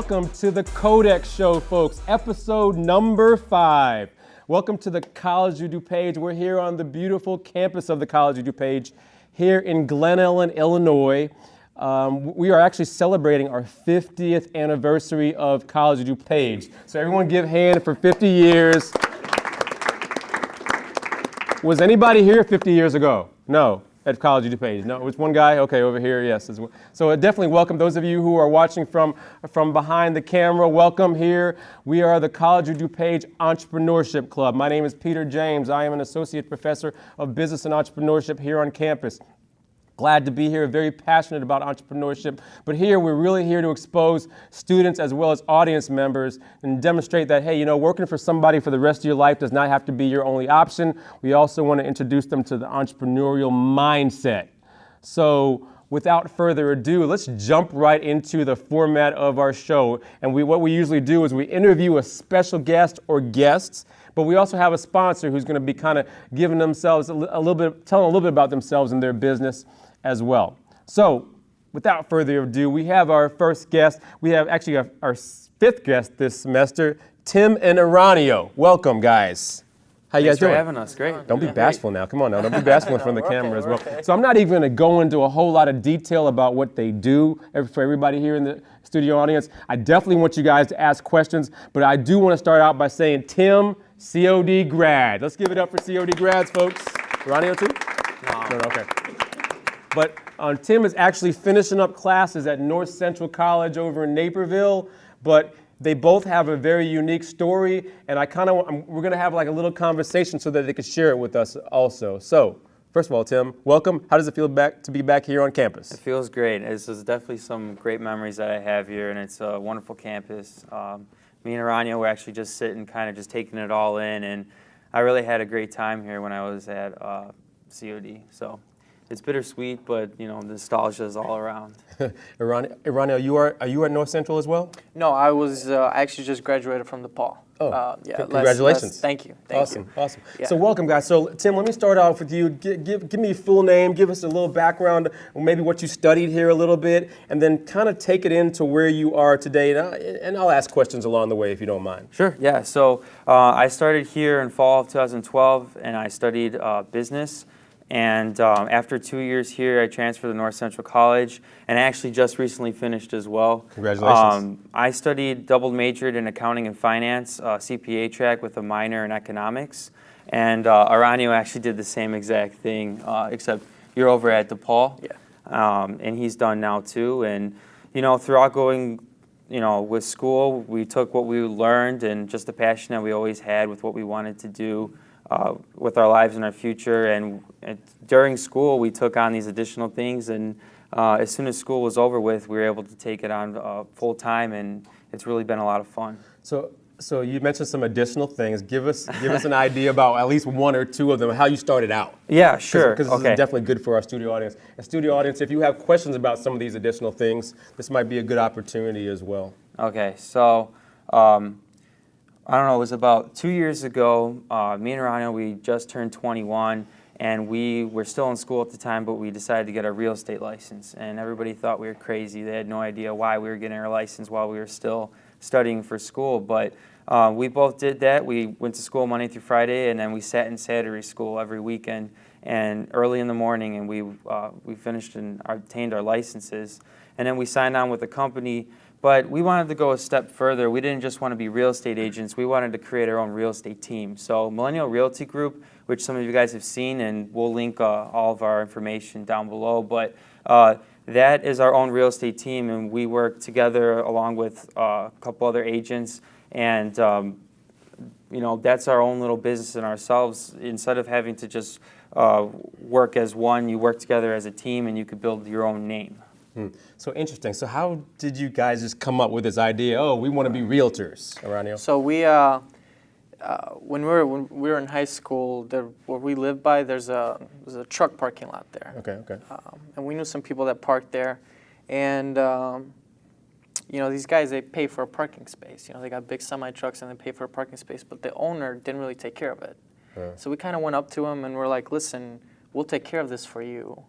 Welcome to the CODEC show, folks, episode number 5. Welcome to the College of DuPage. We're here on the beautiful campus of the College of DuPage here in Glen Ellen, Illinois. We are actually celebrating our 50th anniversary of College of DuPage. So everyone give a hand for 50 years. Was anybody here 50 years ago? No. At College of DuPage? No, it was one guy? Okay, over here, yes. So definitely welcome those of you who are watching from behind the camera. Welcome here. We are the College of DuPage Entrepreneurship Club. My name is Peter James. I am an associate professor of business and entrepreneurship here on campus. Glad to be here, very passionate about entrepreneurship. But here, we're really here to expose students as well as audience members and demonstrate that, hey, working for somebody for the rest of your life does not have to be your only option. We also want to introduce them to the entrepreneurial mindset. So without further ado, let's jump right into the format of our show. And what we usually do is we interview a special guest or guests, but we also have a sponsor who's going to be kind of giving themselves telling a little bit about themselves and their business as well. So, without further ado, we have our first guest. We have actually our fifth guest this semester, Tim and Aranio. Welcome, guys. How you guys doing? Thanks for having us. Great. Don't be bashful now. Come on now. Don't be bashful in front of the camera as well. Okay. So I'm not even going to go into a whole lot of detail about what they do for everybody here in the studio audience. I definitely want you guys to ask questions, but I do want to start out by saying Tim, COD grad. Let's give it up for COD grads, folks. Aranio too? No, okay. But Tim is actually finishing up classes at North Central College over in Naperville, but they both have a very unique story, and we're going to have like a little conversation so that they can share it with us also. So, first of all, Tim, welcome. How does it feel to be back here on campus? It feels great. This is definitely some great memories that I have here, and it's a wonderful campus. Me and Aranio were actually just sitting, kind of just taking it all in, and I really had a great time here when I was at COD. So. It's bittersweet, but nostalgia is all around. Aranio, are you at North Central as well? No, I was actually just graduated from DePaul. Oh, yeah. Congratulations! Thank you. Awesome. Yeah. So welcome, guys. So Tim, let me start off with you. Give me your full name. Give us a little background, or maybe what you studied here a little bit, and then kind of take it into where you are today. And I'll ask questions along the way if you don't mind. Sure. Yeah. So I started here in fall of 2012, and I studied business. And after 2 years here, I transferred to North Central College, and I actually just recently finished as well. Congratulations. I studied double majored in accounting and finance, CPA track with a minor in economics. And Aranio actually did the same exact thing, except you're over at DePaul. Yeah. And he's done now too. And, throughout going, with school, we took what we learned and just the passion that we always had with what we wanted to do. With our lives and our future, and during school we took on these additional things, and as soon as school was over with, we were able to take it on full time, and it's really been a lot of fun. So you mentioned some additional things. Give us an idea about at least one or two of them, how you started out. Yeah, sure. Because this is definitely good for our studio audience. And studio audience, if you have questions about some of these additional things, this might be a good opportunity as well. Okay, so. I don't know, it was about 2 years ago, me and Aranio, we just turned 21, and we were still in school at the time, but we decided to get our real estate license, and everybody thought we were crazy. They had no idea why we were getting our license while we were still studying for school, but we both did that. We went to school Monday through Friday, and then we sat in Saturday school every weekend, and early in the morning, and we finished and obtained our licenses, and then we signed on with the company. But we wanted to go a step further. We didn't just want to be real estate agents. We wanted to create our own real estate team. So Millennial Realty Group, which some of you guys have seen, and we'll link all of our information down below. But that is our own real estate team, and we work together along with a couple other agents. And that's our own little business in ourselves. Instead of having to just work as one, you work together as a team, and you could build your own name. So interesting. So how did you guys just come up with this idea? Oh, we want to be realtors, Aranio. So we, when we were in high school, where we lived by, there's a truck parking lot there. Okay. And we knew some people that parked there, and these guys, they pay for a parking space. They got big semi trucks and they pay for a parking space, but the owner didn't really take care of it. So we kind of went up to him and we're like, listen, we'll take care of this for you.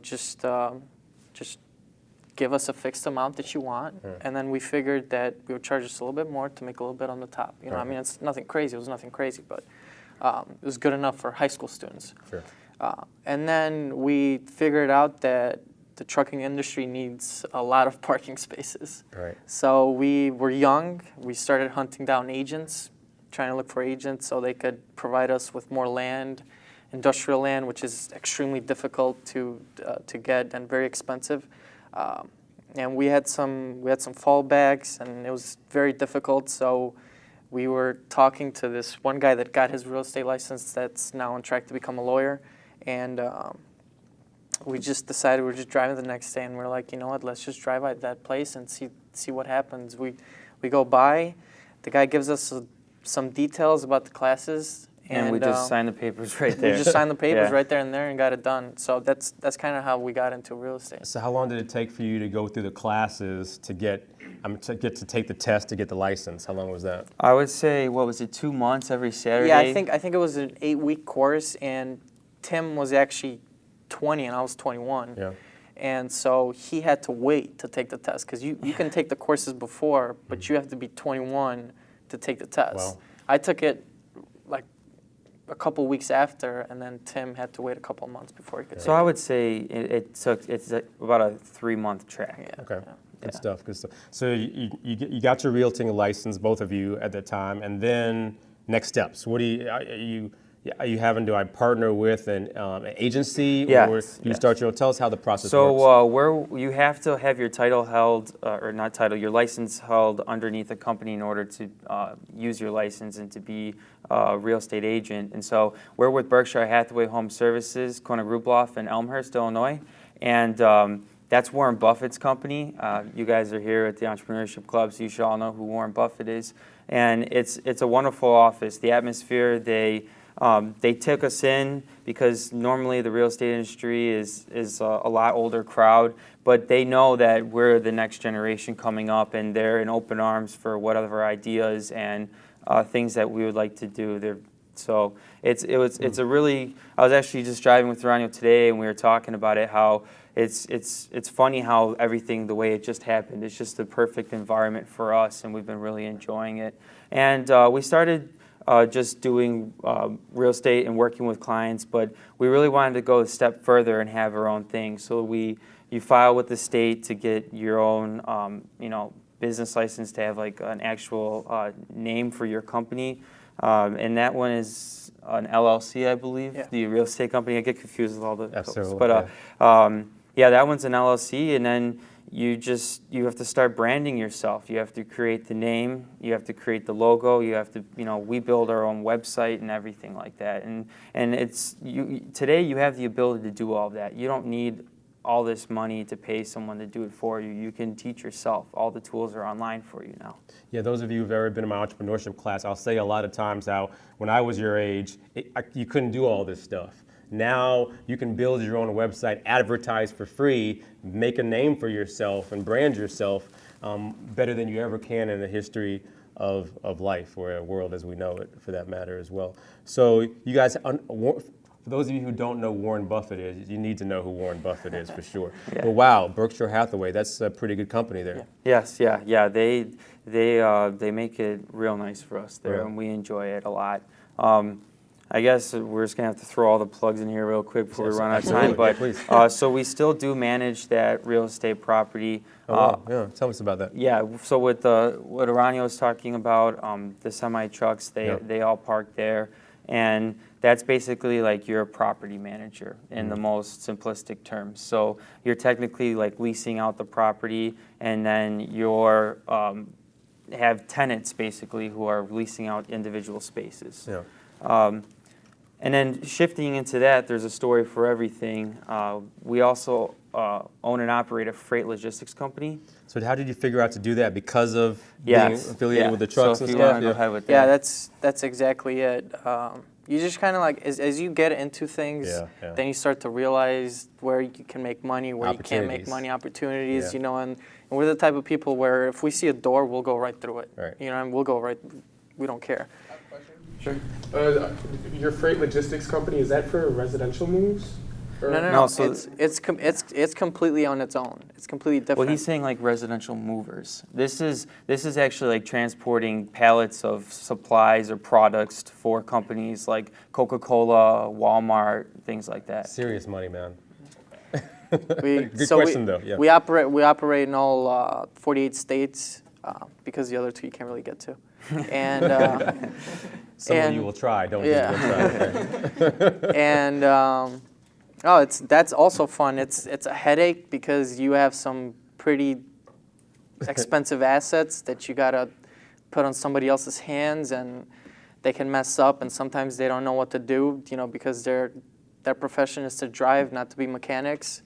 Just give us a fixed amount that you want, and then we figured that we would charge us a little bit more to make a little bit on the top. You know, I mean, it's nothing crazy. It was nothing crazy, but it was good enough for high school students. Sure. And then we figured out that the trucking industry needs a lot of parking spaces. Right. So we were young. We started hunting down agents, trying to look for agents so they could provide us with more land, industrial land, which is extremely difficult to get and very expensive. And we had some fallbacks, and it was very difficult. So we were talking to this one guy that got his real estate license that's now on track to become a lawyer, and we just decided we were just driving the next day, and we're like, you know what, let's just drive by that place and see what happens. We go by, the guy gives us some details about the classes, And we just signed the papers right there. we just signed the papers Yeah. right there and there and got it done. So that's kind of how we got into real estate. So how long did it take for you to go through the classes to get to take the test to get the license? How long was that? I would say, what was it, 2 months every Saturday? Yeah, I think it was an 8-week course, and Tim was actually 20 and I was 21. Yeah. And so he had to wait to take the test, because you can take the courses before, but you have to be 21 to take the test. Wow. I took it like a couple weeks after, and then Tim had to wait a couple months before he could So I would say it's about a 3-month track. take it. Yeah. Okay. Yeah. Good stuff. Good stuff. So you got your realting license, both of you, at that time, and then next steps. What are you having? Do I partner with an agency, Yes, or do you start your own? Tell us how the process So works. where you have to have your title held, or not title, your license held underneath a company in order to use your license and to be a real estate agent. And so we're with Berkshire Hathaway Home Services, Kona Rubloff in Elmhurst, Illinois, and that's Warren Buffett's company. You guys are here at the Entrepreneurship Club, so you should all know who Warren Buffett is. And it's a wonderful office. The atmosphere, they took us in because normally the real estate industry is a lot older crowd, but they know that we're the next generation coming up, and they're in open arms for whatever ideas and things that we would like to do. So it's a really. I was actually just driving with Ranyo today, and we were talking about it. How it's funny how everything, the way it just happened, it's just the perfect environment for us, and we've been really enjoying it. And we started just doing real estate and working with clients, but we really wanted to go a step further and have our own thing. So you file with the state to get your own business license, to have like an actual name for your company, and that one is an LLC, I believe. Yeah. The real estate company. I get confused with all the Absolutely, but yeah, that one's an LLC, and then you have to start branding yourself. You have to create the name, you have to create the logo, you have to, we build our own website and everything like that. And today you have the ability to do all of that. You don't need all this money to pay someone to do it for you. You can teach yourself. All the tools are online for you now. Yeah, those of you who've ever been in my entrepreneurship class, I'll say a lot of times how when I was your age, you couldn't do all this stuff. Now you can build your own website, advertise for free, make a name for yourself, and brand yourself better than you ever can in the history of life, or a world as we know it, for that matter, as well. So you guys, for those of you who don't know Warren Buffett is, you need to know who Warren Buffett is for sure. Yeah. But wow, Berkshire Hathaway, that's a pretty good company there. Yeah. Yes, yeah. They make it real nice for us there, Yeah. and we enjoy it a lot. I guess we're just gonna have to throw all the plugs in here real quick before we run out of time. Absolutely. But Yeah, please. so we still do manage that real estate property. Oh, wow. Yeah, tell us about that. Yeah. So with what Aranio was talking about, the semi trucks, they all park there, and that's basically like you're a property manager in the most simplistic terms. So you're technically like leasing out the property, and then you're have tenants basically who are leasing out individual spaces. Yeah. And then shifting into that, there's a story for everything. We also own and operate a freight logistics company. So how did you figure out to do that? Because of Yes. being affiliated Yeah. with the trucks so and if you stuff? want to go ahead with that. Yeah, that's exactly it. You just kind of like, as you get into things, Yeah. then you start to realize where you can make money, where you can't make Opportunities. money, opportunities, Yeah. And we're the type of people where if we see a door, we'll go right through it. Right. And we'll go right, we don't care. Sure. Your freight logistics company, is that for residential moves? No. So It's completely on its own. It's completely different. well, he's saying like residential movers. This is actually like transporting pallets of supplies or products for companies like Coca-Cola, Walmart, things like that. Serious money, man. Good question, though. Yeah. We operate in all 48 states because the other two you can't really get to. And Some of and- you will try. Don't yeah. do it. Okay. and that's also fun. It's a headache because you have some pretty expensive assets that you gotta put on somebody else's hands, and they can mess up, and sometimes they don't know what to do, because their profession is to drive, not to be mechanics,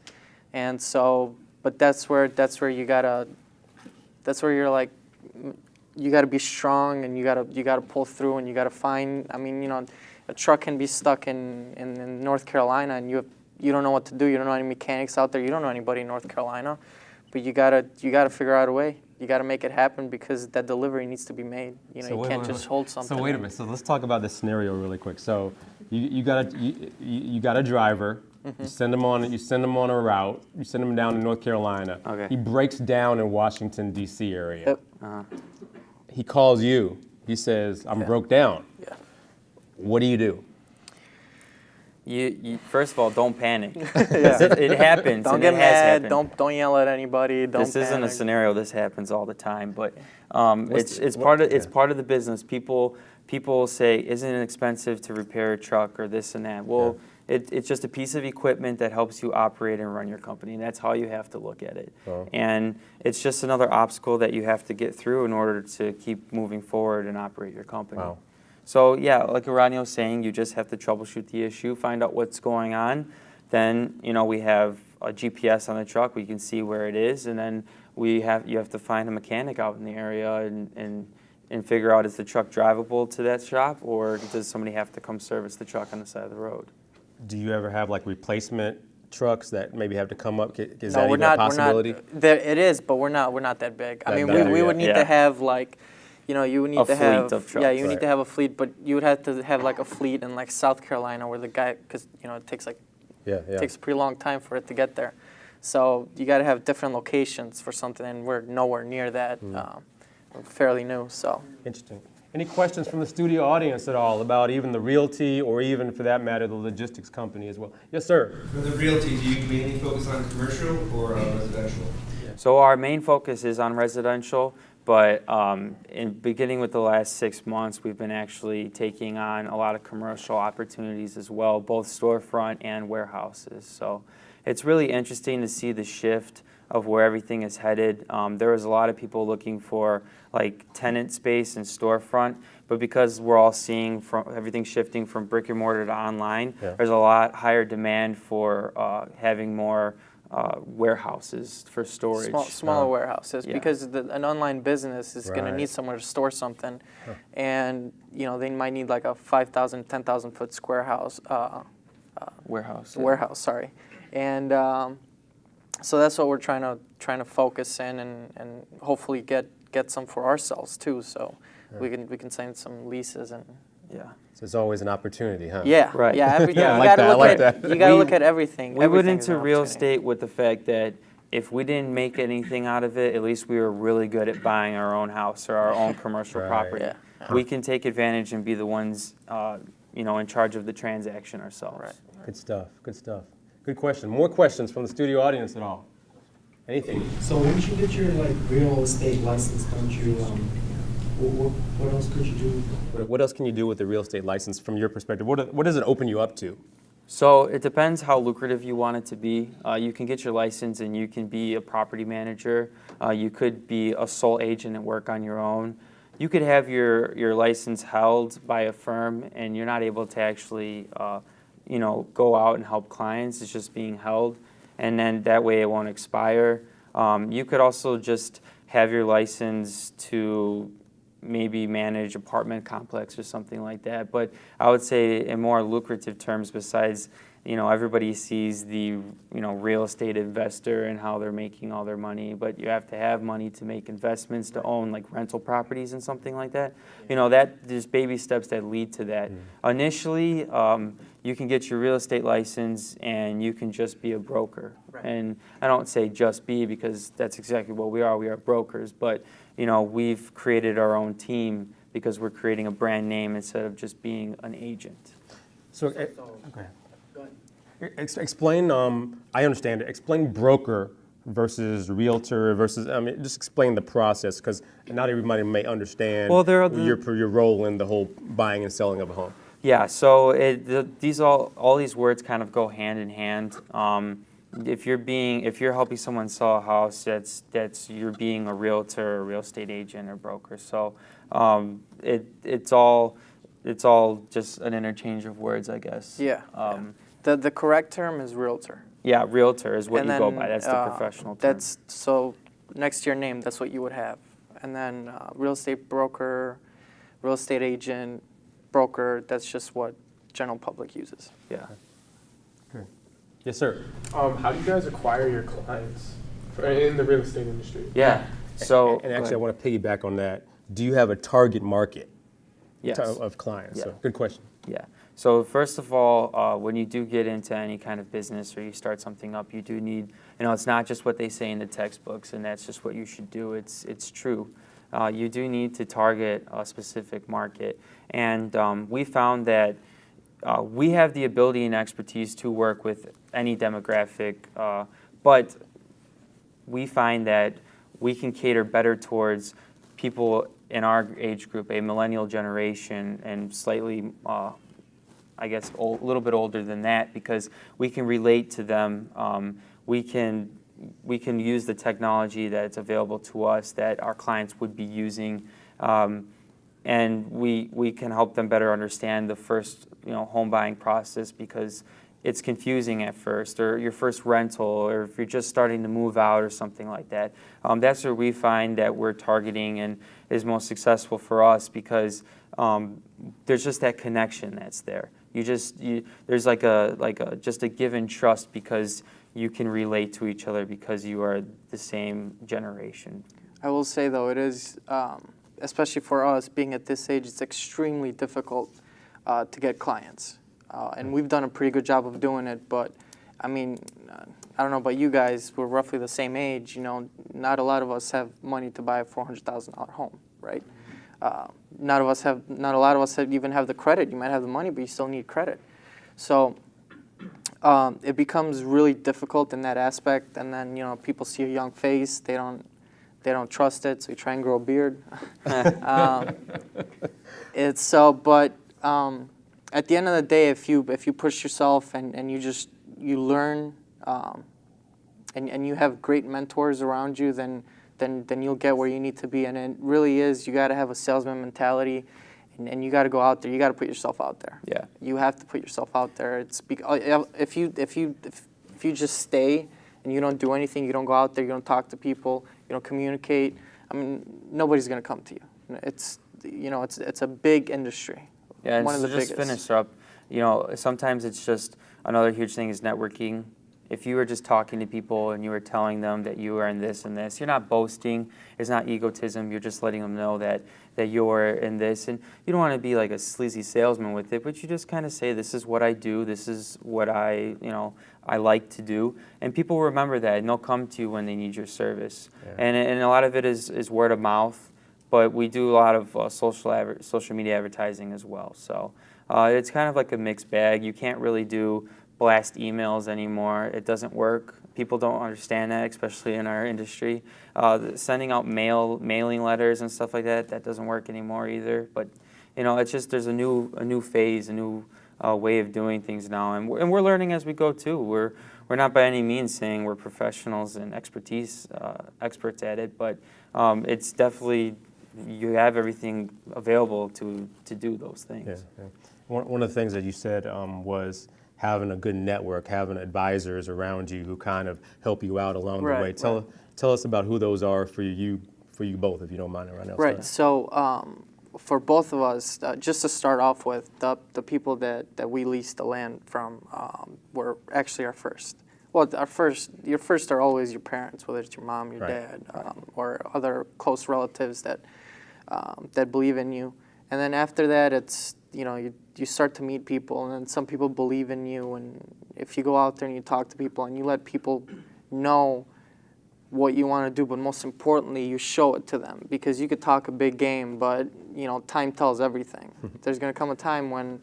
and so. But that's where you're like, you gotta be strong, and you gotta pull through, and you gotta find. I mean, a truck can be stuck in North Carolina, and you don't know what to do. You don't know any mechanics out there. You don't know anybody in North Carolina, but you gotta figure out a way. You gotta make it happen because that delivery needs to be made. You can't just hold something. So wait a minute. So let's talk about this scenario really quick. So you got a driver. You send him on a route. You send him down to North Carolina. Okay. He breaks down in Washington D.C. area. Yep. He calls you. He says, "I'm broke down." Yeah. What do you do? You first of all, don't panic. Yeah. It happens. Don't and get it has mad. happened. Don't yell at anybody. Don't. This isn't a panic. scenario. This happens all the time, but What's it's the- part of yeah. it's part of the business. People say, "Isn't it expensive to repair a truck or this and that?" Well, it's just a piece of equipment that helps you operate and run your company, and that's how you have to look at it. Oh. And it's just another obstacle that you have to get through in order to keep moving forward and operate your company. Wow. So yeah, like Aranio was saying, you just have to troubleshoot the issue, find out what's going on. Then we have a GPS on the truck. We can see where it is, and then you have to find a mechanic out in the area and figure out, is the truck drivable to that shop, or does somebody have to come service the truck on the side of the road? Do you ever have like replacement trucks that maybe have to come up? Is No, that we're even not. a possibility? It is, but we're not that big. I mean, we would need Yeah. to have like, you would need A to fleet have. of Yeah, trucks. you need to have a fleet, but you would have to have like a fleet in like South Carolina, where the guy, because it takes like Yeah. takes a pretty long time for it to get there. So you got to have different locations for something, and we're nowhere near that. We're fairly new, so. Interesting. Any questions from the studio audience at all about even the realty, or even for that matter, the logistics company as well? Yes, sir. For the realty, do you mainly focus on commercial or residential? So our main focus is on residential, but in beginning with the last 6 months, we've been actually taking on a lot of commercial opportunities as well, both storefront and warehouses. So it's really interesting to see the shift of where everything is headed. There was a lot of people looking for like tenant space and storefront, but because we're all seeing from everything shifting from brick and mortar to online, there's a lot higher demand for having more warehouses for storage. Smaller warehouses, Yeah. because an online business is going to Right. need somewhere to store something, and they might need like a 5,000, 10,000 foot square house Warehouse. warehouse. Sorry, and so that's what we're trying to focus in, and hopefully get some for ourselves too, so we can sign some leases and. Yeah. So it's always an opportunity, huh? Yeah, Right. yeah, everything. Yeah, I you like gotta that, I look like at that. you gotta We- look at everything. We went Everything is into an real opportunity. estate with the fact that if we didn't make anything out of it, at least we were really good at buying our own house or our own commercial Right. property. Yeah. We can take advantage and be the ones, in charge of the transaction ourselves. Right. Good stuff. Good stuff. Good question. More questions from the studio audience at all? Anything? So once you get your real estate license, don't you? What else could you do? What else can you do with the real estate license from your perspective? What does it open you up to? So it depends how lucrative you want it to be. You can get your license and you can be a property manager. You could be a sole agent and work on your own. You could have your license held by a firm and you're not able to actually go out and help clients. It's just being held, and then that way it won't expire. You could also just have your license to maybe manage apartment complex or something like that. But I would say in more lucrative terms, besides everybody sees the, real estate investor and how they're making all their money, but you have to have money to make investments, to own like rental properties and something like that. That there's baby steps that lead to that. Initially, you can get your real estate license and you can just be a broker. Right. And I don't say just be, because that's exactly what we are. We are brokers, but we've created our own team because we're creating a brand name instead of just being an agent. So, okay. Explain, I understand it. Explain broker versus realtor versus, just explain the process, because not everybody may understand your role in the whole buying and selling of a home. Yeah, so all these words kind of go hand in hand. If you're helping someone sell a house, that's you're being a realtor, or real estate agent, or broker. So it's all just an interchange of words, I guess. Yeah. The correct term is realtor. Yeah, realtor is what And you then, go by. That's the professional term. That's so next to your name, that's what you would have. And then real estate broker, real estate agent, broker. That's just what general public uses. Yeah. Okay. Yes, sir. How do you guys acquire your clients in the real estate industry? Yeah. So And actually, I want to piggyback on that. Do you have a target market yes. of clients? Yeah. So, good question. Yeah. So first of all, when you do get into any kind of business or you start something up, you do need, it's not just what they say in the textbooks and that's just what you should do. It's true. You do need to target a specific market. And we found that we have the ability and expertise to work with any demographic, but we find that we can cater better towards people in our age group, a millennial generation, and slightly I guess a little bit older than that, because we can relate to them. We can use the technology that's available to us that our clients would be using, and we can help them better understand the first home buying process, because it's confusing at first, or your first rental, or if you're just starting to move out or something like that. That's where we find that we're targeting and is most successful for us, because there's just that connection that's there. There's like a just a given trust, because you can relate to each other because you are the same generation. I will say though, it is, especially for us being at this age, it's extremely difficult to get clients. And we've done a pretty good job of doing it, but I mean, I don't know about you guys, we're roughly the same age, not a lot of us have money to buy a $400,000 home, right? Not a lot of us even have the credit. You might have the money, but you still need credit. So it becomes really difficult in that aspect. And then people see a young face, they don't trust it, so you try and grow a beard. But at the end of the day, if you push yourself and you learn and you have great mentors around you, then you'll get where you need to be. And it really is, you got to have a salesman mentality, and you got to go out there. You got to put yourself out there. Yeah. You have to put yourself out there. If you just stay and you don't do anything, you don't go out there, you don't talk to people, you don't communicate, I mean, nobody's going to come to you. It's a big industry. Yeah, and one of so the just biggest. finish up. Sometimes it's just another huge thing is networking. If you were just talking to people and you were telling them that you are in this and this, you're not boasting. It's not egotism. You're just letting them know that you're in this. And you don't want to be like a sleazy salesman with it, but you just kind of say, this is what I do. This is what I like to do. And people remember that, and they'll come to you when they need your service. Yeah. And a lot of it is word of mouth. But we do a lot of social media advertising as well. So it's kind of like a mixed bag. You can't really do blast emails anymore. It doesn't work. People don't understand that, especially in our industry. Sending out mailing letters and stuff like that doesn't work anymore either. But it's just there's a new phase, a new way of doing things now, and we're learning as we go too. We're not by any means saying we're professionals and experts at it, but it's definitely. You have everything available to do those things. Yeah. One of the things that you said was having a good network, having advisors around you who kind of help you out along the way. Tell us about who those are for you both, if you don't mind, right now. Right. So for both of us, just to start off with, the people that we leased the land from were actually our first. Well, your first are always your parents, whether it's your mom, your dad, or other close relatives that believe in you. And then after that, it's, you start to meet people, and then some people believe in you. And if you go out there and you talk to people and you let people know what you want to do, but most importantly, you show it to them, because you could talk a big game, but time tells everything. There's going to come a time when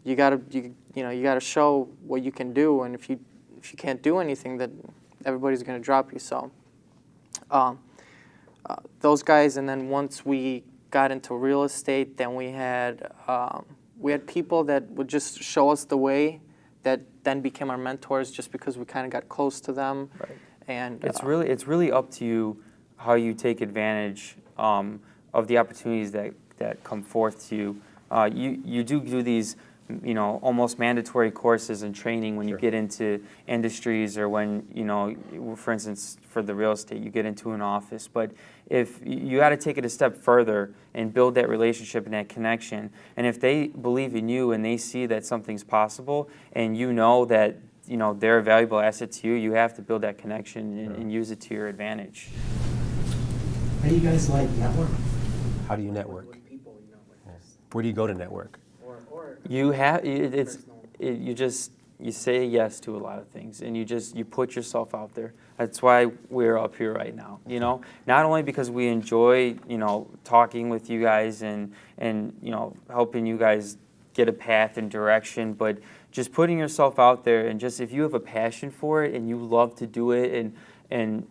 you gotta show what you can do, and if you can't do anything, then everybody's going to drop you. So those guys, and then once we got into real estate, then we had people that would just show us the way, that then became our mentors, just because we kind of got close to them. Right. And it's really up to you how you take advantage of the opportunities that come forth to you. You do these, almost mandatory courses and training when you get into industries, or when, for instance, for the real estate, you get into an office. But if you got to take it a step further and build that relationship and that connection, and if they believe in you and they see that something's possible, and that they're a valuable asset to you, you have to build that connection and use it to your advantage. How do you guys like network? How do you network? With people, Where do you go to network? or You have personal. you say yes to a lot of things, and you put yourself out there. That's why we're up here right now. Not only because we enjoy talking with you guys and helping you guys get a path and direction, but just putting yourself out there, and just if you have a passion for it and you love to do it, and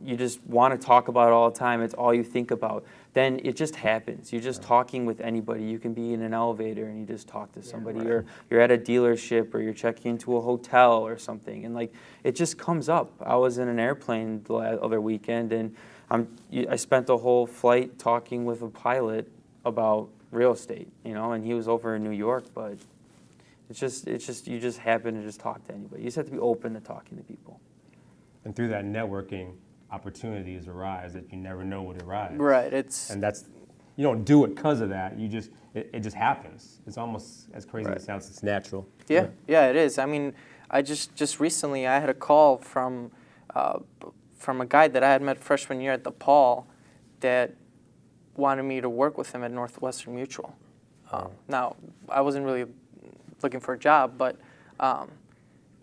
you just want to talk about it all the time, it's all you think about, then it just happens. You're just talking with anybody. You can be in an elevator and you just talk to somebody, or you're at a dealership, or you're checking into a hotel or something, and it just comes up. I was in an airplane the other weekend, and I spent the whole flight talking with a pilot about real estate, and he was over in New York, but it's just you just happen to just talk to anybody. You just have to be open to talking to people. And through that networking, opportunities arise that you never know would arise. Right. And that's, you don't do it because of that. It just happens. It's almost, as crazy as it sounds, it's natural. Yeah, it is. I mean, I just recently I had a call from a guy that I had met freshman year at the Paul, that wanted me to work with him at Northwestern Mutual. Now, I wasn't really looking for a job, but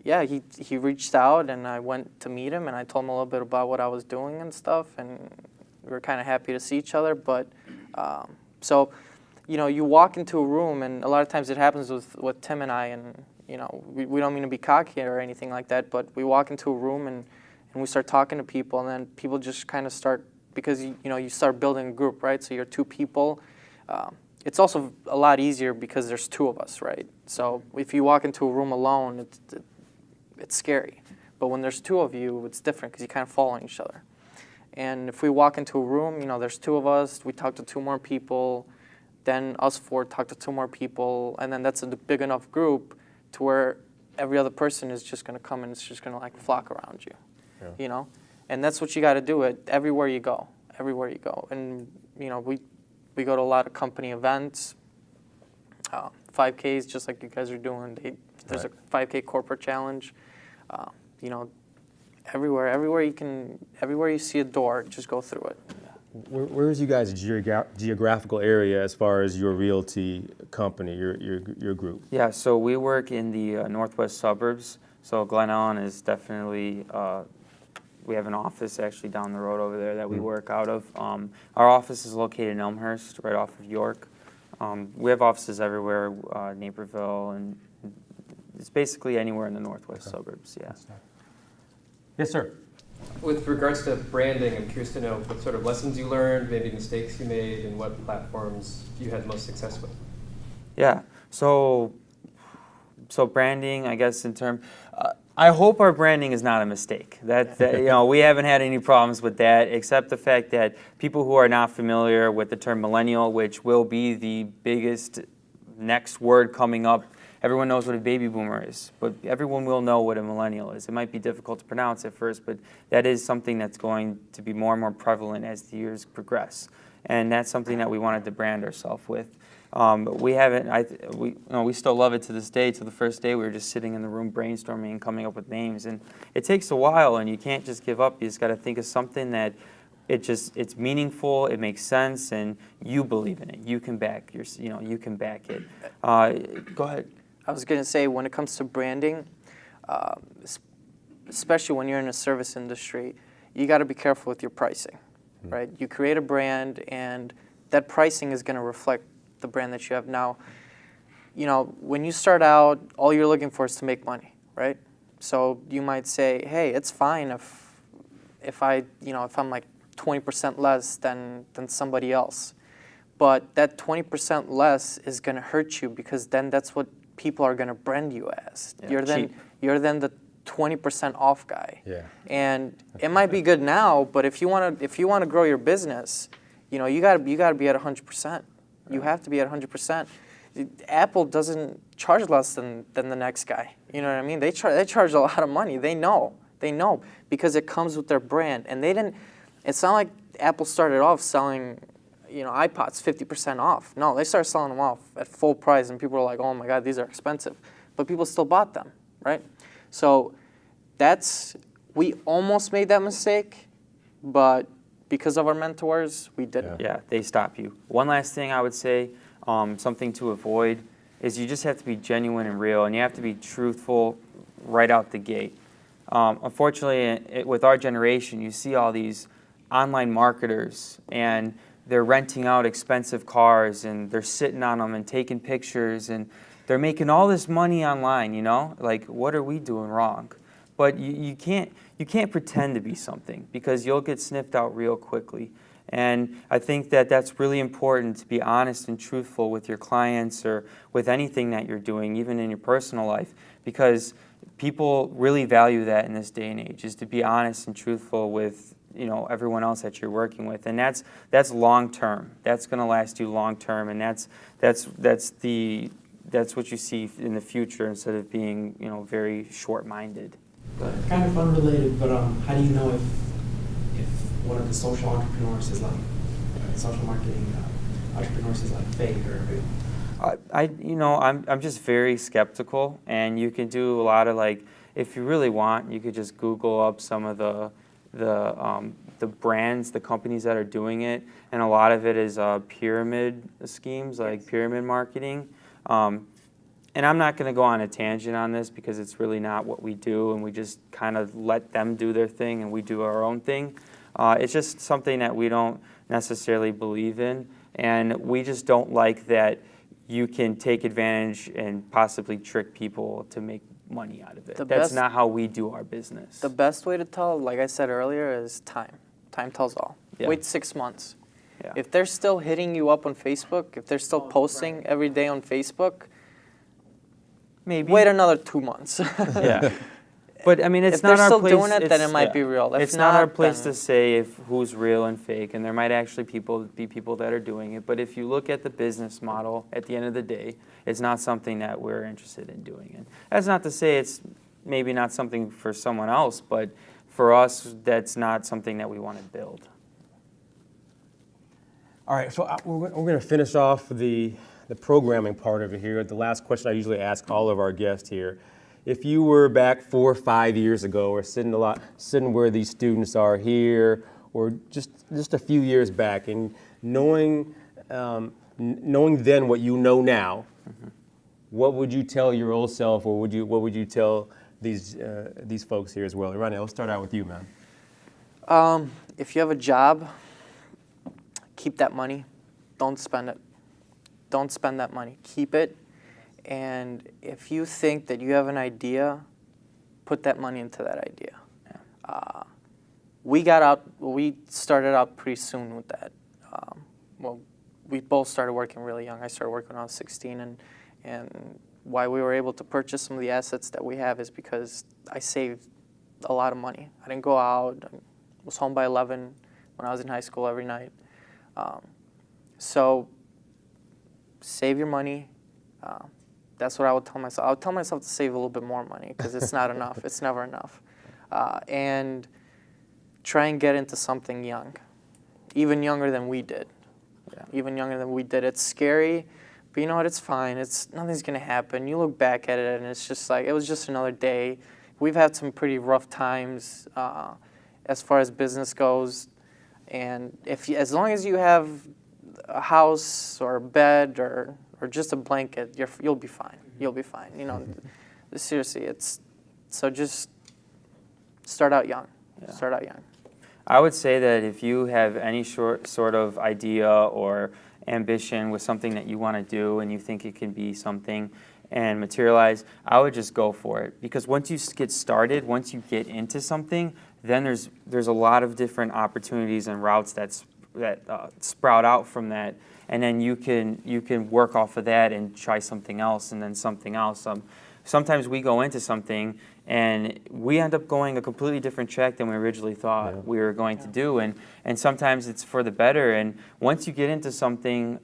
he reached out, and I went to meet him, and I told him a little bit about what I was doing and stuff, and we were kind of happy to see each other. But so, you walk into a room, and a lot of times it happens with Tim and I, and we don't mean to be cocky or anything like that, but we walk into a room and we start talking to people, and then people just kind of start, because you start building a group, right? So you're two people. It's also a lot easier because there's two of us, right? So if you walk into a room alone, it's scary. But when there's two of you, it's different, because you kind of fall on each other. And if we walk into a room, there's two of us, we talk to two more people, then us four talk to two more people, and then that's a big enough group to where every other person is just going to come and it's just going to flock around you, And that's what you got to do everywhere you go. And, we go to a lot of company events, 5Ks, just like you guys are doing. There's a 5K corporate challenge. Everywhere you see a door, just go through it. Where is you guys' geographical area as far as your realty company, your group? Yeah, so we work in the northwest suburbs. So Glen Ellen is definitely, we have an office actually down the road over there that we work out of. Our office is located in Elmhurst, right off of York. We have offices everywhere, Naperville, and it's basically anywhere in the northwest suburbs, yeah. Yes, sir. With regards to branding, I'm curious to know what sort of lessons you learned, maybe mistakes you made, and what platforms you had most success with. Yeah, so branding, I guess in term, I hope our branding is not a mistake. That we haven't had any problems with that, except the fact that people who are not familiar with the term millennial, which will be the biggest next word coming up, everyone knows what a baby boomer is, but everyone will know what a millennial is. It might be difficult to pronounce at first, but that is something that's going to be more and more prevalent as the years progress. and that's something that we wanted to brand ourselves with. We haven't. We still love it to this day. To the first day, we were just sitting in the room brainstorming and coming up with names, and it takes a while, and you can't just give up. You just got to think of something that it's meaningful, it makes sense, and you believe in it. You can back you can back it. Go ahead. I was going to say, when it comes to branding, especially when you're in a service industry, you got to be careful with your pricing, right? You create a brand, and that pricing is going to reflect the brand that you have now. When you start out, all you're looking for is to make money, right? So you might say, hey, it's fine if I'm like 20% less than somebody else. But that 20% less is going to hurt you, because then that's what people are going to brand you as. Yeah, You're then the 20% off guy. Yeah. And it might be good now, but if you want to grow your business, you got to be at 100%. You have to be at 100%. Apple doesn't charge less than the next guy. You know what I mean? They charge a lot of money. They know because it comes with their brand. And they didn't. It's not like Apple started off selling, iPods 50% off. No, they started selling them off at full price, and people were like, "Oh my God, these are expensive," but people still bought them, right? So we almost made that mistake, but because of our mentors, we didn't. Yeah, they stop you. One last thing I would say, something to avoid, is you just have to be genuine and real, and you have to be truthful right out the gate. Unfortunately, with our generation, you see all these online marketers, and they're renting out expensive cars, and they're sitting on them and taking pictures, and they're making all this money online, Like, what are we doing wrong? But you can't pretend to be something, because you'll get sniffed out real quickly. And I think that that's really important, to be honest and truthful with your clients or with anything that you're doing, even in your personal life, because people really value that in this day and age, is to be honest and truthful with everyone else that you're working with. And that's long term. That's going to last you long term, and that's what you see in the future, instead of being very short-minded. Kind of unrelated, but how do you know if one of the social entrepreneurs is like social marketing entrepreneurs is like fake or? I'm just very skeptical, and you can do a lot of, like, if you really want, you could just Google up some of the brands, the companies that are doing it, and a lot of it is pyramid schemes, like pyramid marketing. And I'm not going to go on a tangent on this, because it's really not what we do, and we just kind of let them do their thing and we do our own thing. It's just something that we don't necessarily believe in, and we just don't like that you can take advantage and possibly trick people to make money out of it. That's not how we do our business. The best way to tell, like I said earlier, is time. Time tells all. Yeah. Wait 6 months. Yeah. If they're still hitting you up on Facebook, if they're still posting every day on Facebook, Maybe. wait another 2 months. Yeah. But I mean, it's if not they're our still place. doing it, then it might be real. If It's not our place then- to say who's real and fake, and there might actually be people that are doing it. But if you look at the business model, at the end of the day, it's not something that we're interested in doing. And that's not to say it's maybe not something for someone else, but for us, that's not something that we want to build. All right, so we're going to finish off the programming part of it here. The last question I usually ask all of our guests here. If you were back 4 or 5 years ago, or sitting where these students are here, or just a few years back, and knowing then what you know now, what would you tell your old self, or what would you tell these folks here as well? Ronnie, let's start out with you, man. If you have a job, keep that money. Don't spend it. Don't spend that money. Keep it. And if you think that you have an idea, put that money into that idea. Yeah. We started out pretty soon with that. We both started working really young. I started working when I was 16, and why we were able to purchase some of the assets that we have is because I saved a lot of money. I didn't go out. I was home by 11 when I was in high school every night. So save your money. That's what I would tell myself. I would tell myself to save a little bit more money, because it's not enough. It's never enough. And try and get into something young, even younger than we did. even younger than we did. It's scary, but you know what? It's fine. Nothing's gonna happen. You look back at it, and it's just like it was just another day. We've had some pretty rough times as far as business goes, and as long as you have a house or a bed or just a blanket, you'll be fine. You'll be fine. You know, seriously, so just start out young. Yeah. Start out young. I would say that if you have any sort of idea or ambition with something that you want to do and you think it can be something and materialize, I would just go for it. Because once you get started, once you get into something, then there's a lot of different opportunities and routes that sprout out from that, and then you can work off of that and try something else and then something else. Sometimes we go into something and we end up going a completely different track than we originally thought we were going to do, and sometimes it's for the better. And once you get into something,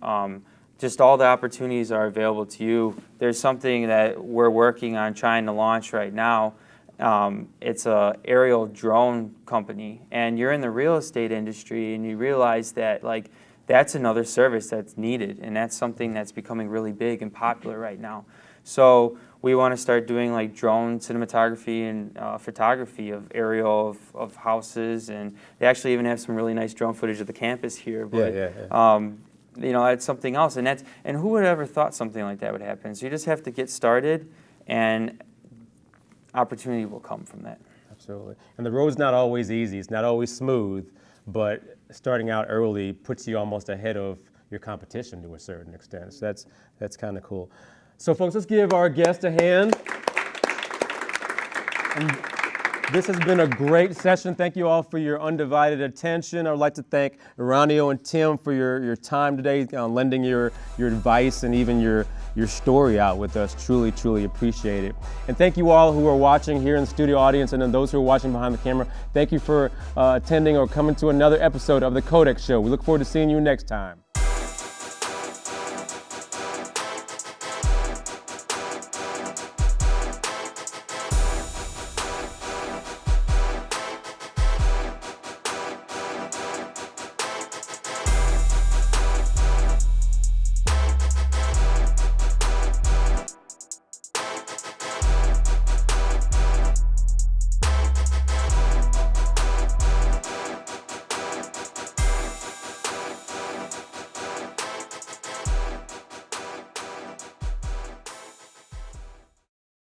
just all the opportunities are available to you. There's something that we're working on trying to launch right now. It's a aerial drone company, and you're in the real estate industry, and you realize that that's another service that's needed, and that's something that's becoming really big and popular right now. So we want to start doing drone cinematography and photography of aerial of houses, and they actually even have some really nice drone footage of the campus here. But you know, that's something else, and who would have ever thought something like that would happen? So you just have to get started, and opportunity will come from that. Absolutely. And the road's not always easy. It's not always smooth, but starting out early puts you almost ahead of your competition to a certain extent. So that's kind of cool. So folks, let's give our guest a hand. And this has been a great session. Thank you all for your undivided attention. I would like to thank Eranio and Tim for your time today, lending your advice and even your story out with us. Truly, truly appreciate it. And thank you all who are watching here in the studio audience, and then those who are watching behind the camera. Thank you for attending or coming to another episode of the CODEC Show. We look forward to seeing you next time.